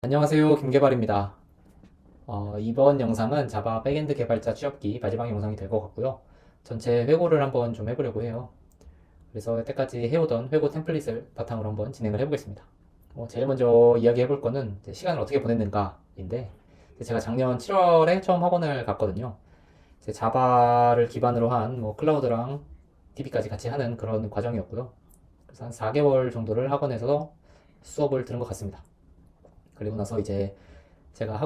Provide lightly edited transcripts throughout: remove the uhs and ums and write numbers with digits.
안녕하세요. 김개발입니다. 이번 영상은 자바 백엔드 개발자 취업기 마지막 영상이 될 것 같고요. 전체 회고를 한번 좀 해보려고 해요. 그래서 여태까지 해오던 회고 템플릿을 바탕으로 한번 진행을 해보겠습니다. 제일 먼저 이야기해볼 거는 이제 시간을 어떻게 보냈는가인데, 제가 작년 7월에 처음 학원을 갔거든요. 이제 자바를 기반으로 한 클라우드랑 DB까지 같이 하는 그런 과정이었고요. 그래서 한 4개월 정도를 학원에서 수업을 들은 것 같습니다. 그리고 나서 이제 제가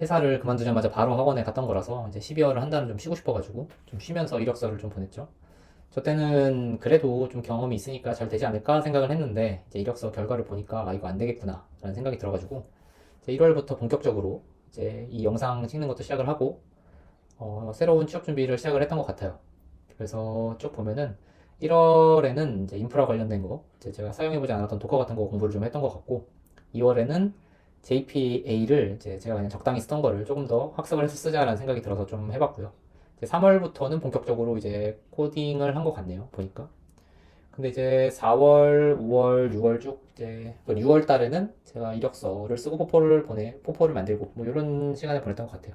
회사를 그만두자마자 바로 학원에 갔던 거라서 이제 12월을 한 달은 좀 쉬고 싶어가지고 좀 쉬면서 이력서를 좀 보냈죠. 저 때는 그래도 좀 경험이 있으니까 잘 되지 않을까 생각을 했는데 이제 이력서 결과를 보니까 이거 안 되겠구나 라는 생각이 들어가지고 이제 1월부터 본격적으로 이제 이 영상 찍는 것도 시작을 하고 새로운 취업 준비를 시작을 했던 것 같아요. 그래서 쭉 보면은 1월에는 이제 인프라 관련된 거, 이제 제가 사용해보지 않았던 도커 같은 거 공부를 좀 했던 것 같고, 2월에는 JPA를 이제 제가 그냥 적당히 쓰던 거를 조금 더 학습을 해서 쓰자라는 생각이 들어서 좀 해봤고요. 이제 3월부터는 본격적으로 이제 코딩을 한 것 같네요, 보니까. 근데 이제 4월, 5월, 6월 쭉 이제 6월 달에는 제가 이력서를 쓰고 포포를 만들고 뭐 이런 시간을 보냈던 것 같아요.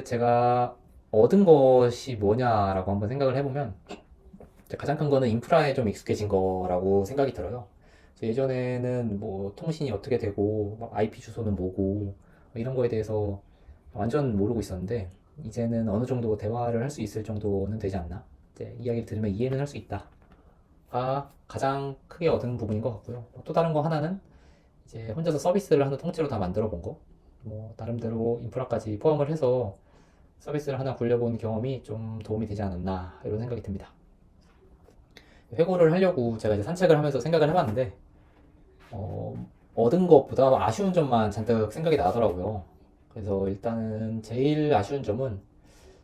제가 얻은 것이 뭐냐라고 한번 생각을 해보면 가장 큰 거는 인프라에 좀 익숙해진 거라고 생각이 들어요. 예전에는 뭐 통신이 어떻게 되고 막 IP 주소는 뭐고 이런 거에 대해서 완전 모르고 있었는데 이제는 어느 정도 대화를 할 수 있을 정도는 되지 않나? 이제 이야기를 들으면 이해는 할 수 있다가 가장 크게 얻은 부분인 것 같고요. 또 다른 거 하나는 이제 혼자서 서비스를 하나 통째로 다 만들어 본 거. 뭐 나름대로 인프라까지 포함을 해서 서비스를 하나 굴려본 경험이 좀 도움이 되지 않았나 이런 생각이 듭니다. 회고를 하려고 제가 이제 산책을 하면서 생각을 해봤는데 얻은 것보다 아쉬운 점만 잔뜩 생각이 나더라고요. 그래서 일단은 제일 아쉬운 점은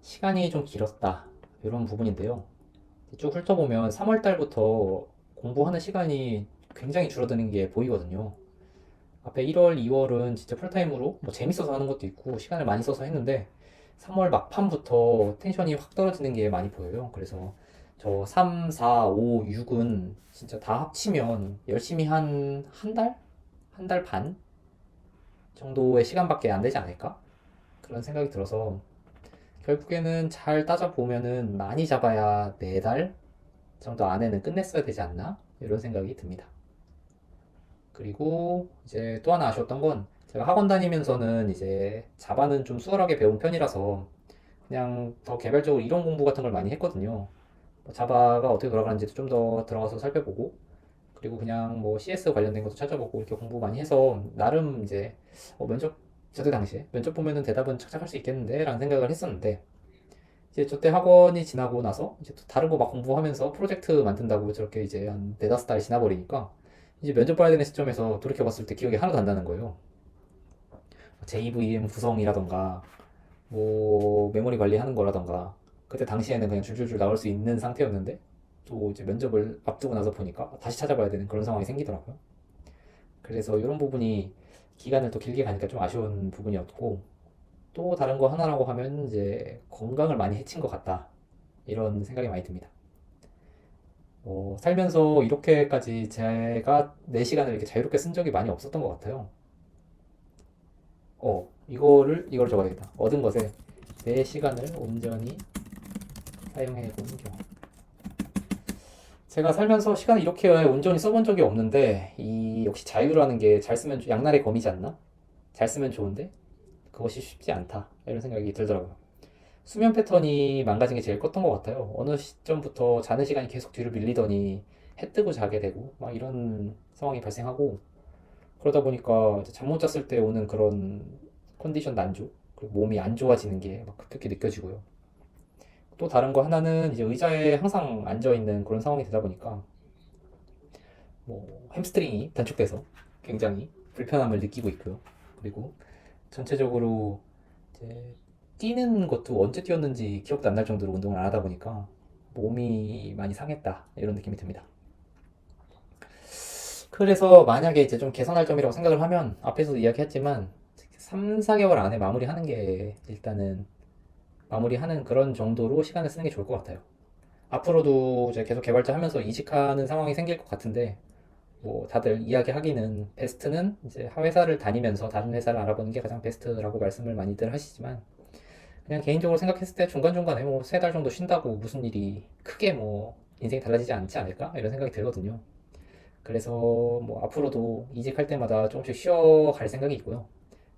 시간이 좀 길었다 이런 부분인데요. 쭉 훑어보면 3월 달부터 공부하는 시간이 굉장히 줄어드는 게 보이거든요. 앞에 1월, 2월은 진짜 풀타임으로 뭐 재밌어서 하는 것도 있고 시간을 많이 써서 했는데 3월 막판부터 텐션이 확 떨어지는 게 많이 보여요. 그래서 저 3, 4, 5, 6은 진짜 다 합치면 열심히 한 달? 한 달 반 정도의 시간밖에 안 되지 않을까? 그런 생각이 들어서 결국에는 잘 따져보면은 많이 잡아야 4달 정도 안에는 끝냈어야 되지 않나? 이런 생각이 듭니다. 그리고 이제 또 하나 아쉬웠던 건 제가 학원 다니면서는 이제 자바는 좀 수월하게 배운 편이라서 그냥 더 개별적으로 이론 공부 같은 걸 많이 했거든요. 자바가 어떻게 돌아가는지도 좀 더 들어가서 살펴보고 그리고 그냥 뭐 CS 관련된 것도 찾아보고 이렇게 공부 많이 해서 나름 이제 면접 저때 당시에 면접 보면은 대답은 착착 할 수 있겠는데 라는 생각을 했었는데 이제 저때 학원이 지나고 나서 이제 또 다른 거 막 공부하면서 프로젝트 만든다고 저렇게 이제 한 네다섯 달이 지나버리니까 이제 면접 봐야 되는 시점에서 돌이켜봤을 때 기억이 하나도 안 나는 거예요. JVM 구성이라던가 뭐 메모리 관리하는 거라던가 그때 당시에는 그냥 줄줄줄 나올 수 있는 상태였는데 또 이제 면접을 앞두고 나서 보니까 다시 찾아봐야 되는 그런 상황이 생기더라고요. 그래서 이런 부분이 기간을 또 길게 가니까 좀 아쉬운 부분이었고 또 다른 거 하나라고 하면 이제 건강을 많이 해친 것 같다 이런 생각이 많이 듭니다. 살면서 이렇게까지 제가 내 시간을 이렇게 자유롭게 쓴 적이 많이 없었던 것 같아요. 이걸 적어야겠다. 얻은 것에 내 시간을 온전히 사용해 본 경험. 제가 살면서 시간을 이렇게 온전히 써본 적이 없는데, 이 역시 자유라는 게 잘 쓰면 양날의 검이지 않나? 잘 쓰면 좋은데, 그것이 쉽지 않다. 이런 생각이 들더라고요. 수면 패턴이 망가진 게 제일 컸던 것 같아요. 어느 시점부터 자는 시간이 계속 뒤로 밀리더니 해 뜨고 자게 되고, 막 이런 상황이 발생하고, 그러다 보니까 잠 못 잤을 때 오는 그런 컨디션 난조, 그리고 몸이 안 좋아지는 게 막 급격히 느껴지고요. 또 다른 거 하나는 이제 의자에 항상 앉아 있는 그런 상황이 되다 보니까 뭐 햄스트링이 단축돼서 굉장히 불편함을 느끼고 있고요. 그리고 전체적으로 이제 뛰는 것도 언제 뛰었는지 기억도 안 날 정도로 운동을 안 하다 보니까 몸이 많이 상했다 이런 느낌이 듭니다. 그래서 만약에 이제 좀 개선할 점이라고 생각을 하면 앞에서도 이야기했지만 3, 4개월 안에 마무리하는 게 일단은 마무리하는 그런 정도로 시간을 쓰는 게 좋을 것 같아요. 앞으로도 이제 계속 개발자 하면서 이직하는 상황이 생길 것 같은데 뭐 다들 이야기하기는 베스트는 이제 회사를 다니면서 다른 회사를 알아보는 게 가장 베스트라고 말씀을 많이들 하시지만 그냥 개인적으로 생각했을 때 중간중간에 뭐 3달 정도 쉰다고 무슨 일이 크게 뭐 인생이 달라지지 않지 않을까? 이런 생각이 들거든요. 그래서 뭐 앞으로도 이직할 때마다 조금씩 쉬어갈 생각이 있고요.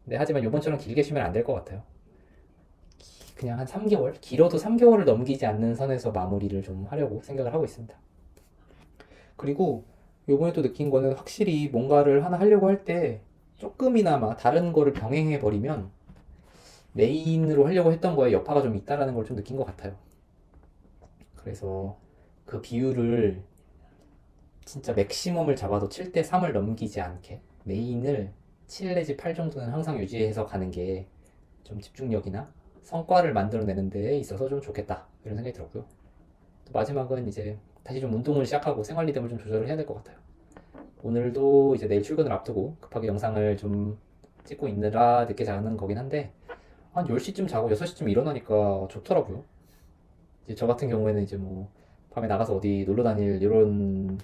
근데 하지만 요번처럼 길게 쉬면 안 될 것 같아요. 그냥 한 3개월? 길어도 3개월을 넘기지 않는 선에서 마무리를 좀 하려고 생각을 하고 있습니다. 그리고 요번에 또 느낀 거는 확실히 뭔가를 하나 하려고 할 때 조금이나마 다른 거를 병행해 버리면 메인으로 하려고 했던 거에 여파가 좀 있다라는 걸 좀 느낀 것 같아요. 그래서 그 비율을 진짜 맥시멈을 잡아도 7대 3을 넘기지 않게 메인을 7 내지 8 정도는 항상 유지해서 가는 게 좀 집중력이나 성과를 만들어내는 데 있어서 좀 좋겠다 이런 생각이 들었고요. 또 마지막은 이제 다시 좀 운동을 시작하고 생활 리듬을 좀 조절을 해야 될 것 같아요. 오늘도 이제 내일 출근을 앞두고 급하게 영상을 좀 찍고 있느라 늦게 자는 거긴 한데 한 10시쯤 자고 6시쯤 일어나니까 좋더라고요. 이제 저 같은 경우에는 이제 뭐 밤에 나가서 어디 놀러 다닐 이런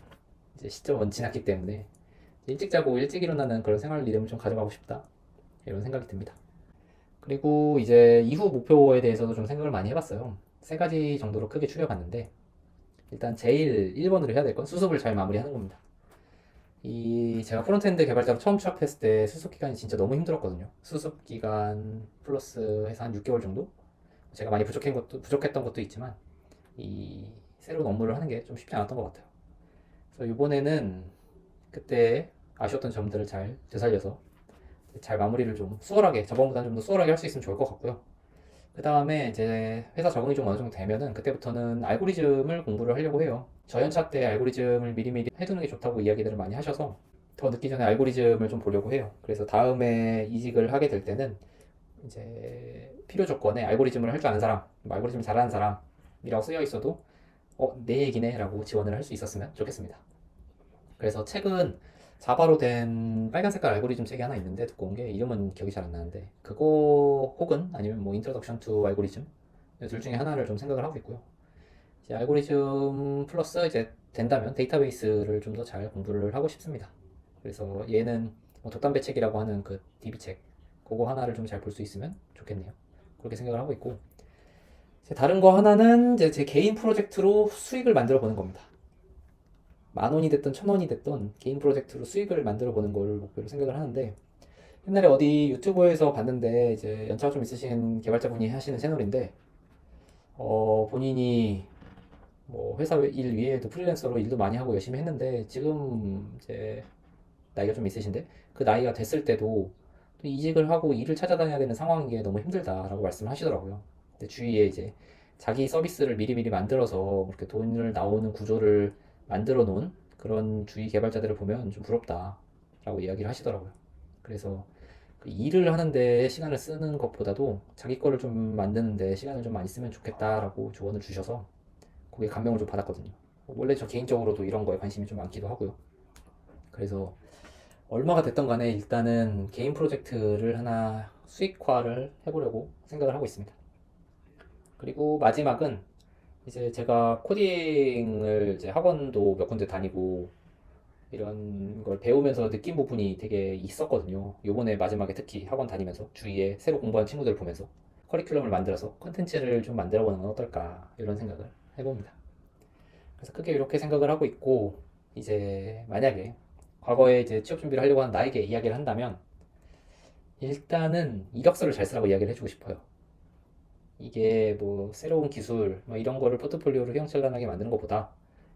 이제 시점은 지났기 때문에 일찍 자고 일찍 일어나는 그런 생활 리듬을 좀 가져가고 싶다 이런 생각이 듭니다. 그리고 이제 이후 목표에 대해서도 좀 생각을 많이 해봤어요. 3가지 정도로 크게 추려봤는데 일단 제일 1번으로 해야 될 건 수습을 잘 마무리하는 겁니다. 이 제가 프론트엔드 개발자로 처음 취업했을 때 수습 기간이 진짜 너무 힘들었거든요. 수습 기간 플러스 해서 한 6개월 정도? 제가 많이 부족했던 것도 있지만 이 새로운 업무를 하는 게 좀 쉽지 않았던 것 같아요. 그래서 이번에는 그때 아쉬웠던 점들을 잘 되살려서 잘 마무리를 좀 수월하게 저번보다는 좀 더 수월하게 할 수 있으면 좋을 것 같고요. 그 다음에 이제 회사 적응이 좀 어느 정도 되면은 그때부터는 알고리즘을 공부를 하려고 해요. 저연차 때 알고리즘을 미리미리 해두는 게 좋다고 이야기들을 많이 하셔서 더 늦기 전에 알고리즘을 좀 보려고 해요. 그래서 다음에 이직을 하게 될 때는 이제 필요 조건에 알고리즘을 할 줄 아는 사람, 뭐 알고리즘 잘하는 사람이라고 쓰여 있어도 내 얘기네 라고 지원을 할 수 있었으면 좋겠습니다. 그래서 책은 자바로 된 빨간 색깔 알고리즘 책이 하나 있는데 두꺼운 게 이름은 기억이 잘 안 나는데 그거 혹은 아니면 뭐 인트로덕션 투 알고리즘 둘 중에 하나를 좀 생각을 하고 있고요. 이제 알고리즘 플러스 이제 된다면 데이터베이스를 좀 더 잘 공부를 하고 싶습니다. 그래서 얘는 뭐 돛담배 책이라고 하는 그 DB 책 그거 하나를 좀 잘 볼 수 있으면 좋겠네요. 그렇게 생각을 하고 있고 이제 다른 거 하나는 이제 제 개인 프로젝트로 수익을 만들어 보는 겁니다. 10,000원이 됐든 1,000원이 됐든 개인 프로젝트로 수익을 만들어 보는 걸 목표로 생각을 하는데 옛날에 어디 유튜브에서 봤는데 이제 연차가 좀 있으신 개발자분이 하시는 채널인데 본인이 뭐 회사 일 위에도 프리랜서로 일도 많이 하고 열심히 했는데 지금 이제 나이가 좀 있으신데 그 나이가 됐을 때도 또 이직을 하고 일을 찾아다녀야 되는 상황인 게 너무 힘들다라고 말씀을 하시더라고요. 근데 주위에 이제 자기 서비스를 미리미리 만들어서 그렇게 돈을 나오는 구조를 만들어 놓은 그런 주위 개발자들을 보면 좀 부럽다라고 이야기를 하시더라고요. 그래서 그 일을 하는데 시간을 쓰는 것보다도 자기 거를 좀 만드는데 시간을 좀 많이 쓰면 좋겠다라고 조언을 주셔서 거기에 감명을 좀 받았거든요. 원래 저 개인적으로도 이런 거에 관심이 좀 많기도 하고요. 그래서 얼마가 됐던 간에 일단은 개인 프로젝트를 하나 수익화를 해보려고 생각을 하고 있습니다. 그리고 마지막은 이제 제가 코딩을 이제 학원도 몇 군데 다니고 이런 걸 배우면서 느낀 부분이 되게 있었거든요. 요번에 마지막에 특히 학원 다니면서 주위에 새로 공부하는 친구들을 보면서 커리큘럼을 만들어서 컨텐츠를 좀 만들어 보는 건 어떨까 이런 생각을 해봅니다. 그래서 크게 이렇게 생각을 하고 있고 이제 만약에 과거에 이제 취업 준비를 하려고 하는 나에게 이야기를 한다면 일단은 이력서를 잘 쓰라고 이야기를 해주고 싶어요. 이게 뭐 새로운 기술 뭐 이런 거를 포트폴리오로 휘황찬란하게 만드는 것보다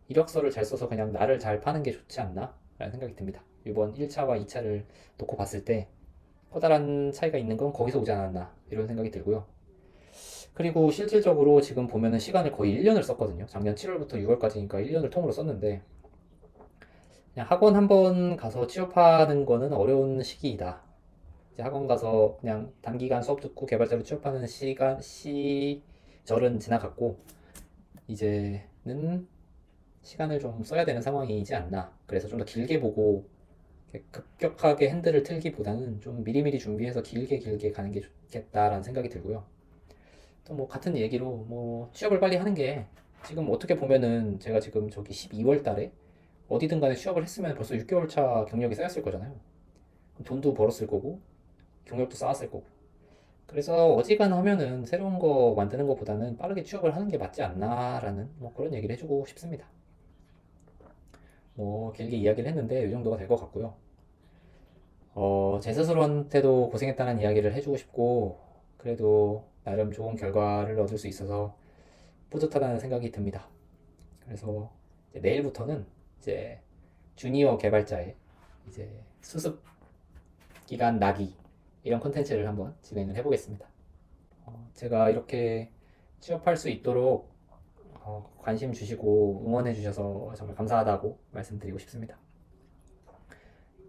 이력서를 잘 써서 그냥 나를 잘 파는 게 좋지 않나? 라는 생각이 듭니다. 이번 1차와 2차를 놓고 봤을 때 커다란 차이가 있는 건 거기서 오지 않았나 이런 생각이 들고요. 그리고 실질적으로 지금 보면은 시간을 거의 1년을 썼거든요. 작년 7월부터 6월까지니까 1년을 통으로 썼는데 그냥 학원 한 번 가서 취업하는 거는 어려운 시기이다. 이제 학원 가서 그냥 단기간 수업 듣고 개발자로 취업하는 시절은 지나갔고 이제는 시간을 좀 써야 되는 상황이지 않나. 그래서 좀 더 길게 보고 급격하게 핸들을 틀기보다는 좀 미리미리 준비해서 길게 길게 가는 게 좋겠다라는 생각이 들고요. 또 뭐 같은 얘기로 뭐 취업을 빨리 하는 게 지금 어떻게 보면은 제가 지금 저기 12월 달에 어디든 간에 취업을 했으면 벌써 6개월 차 경력이 쌓였을 거잖아요. 돈도 벌었을 거고, 경력도 쌓았을 거고. 그래서 어지간하면은 새로운 거 만드는 것보다는 빠르게 취업을 하는 게 맞지 않나라는 뭐 그런 얘기를 해주고 싶습니다. 뭐 길게 이야기를 했는데 이 정도가 될 것 같고요. 제 스스로한테도 고생했다는 이야기를 해주고 싶고, 그래도 나름 좋은 결과를 얻을 수 있어서 뿌듯하다는 생각이 듭니다. 그래서 이제 내일부터는 이제 주니어 개발자의 이제 수습 기간 나기 이런 콘텐츠를 한번 진행을 해보겠습니다. 제가 이렇게 취업할 수 있도록 관심 주시고 응원해 주셔서 정말 감사하다고 말씀드리고 싶습니다.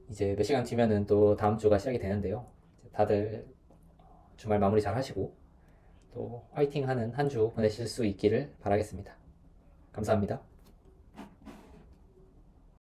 이제 몇 시간 뒤면은 또 다음 주가 시작이 되는데요. 다들 주말 마무리 잘 하시고 또 화이팅 하는 한 주 보내실 수 있기를 바라겠습니다. 감사합니다.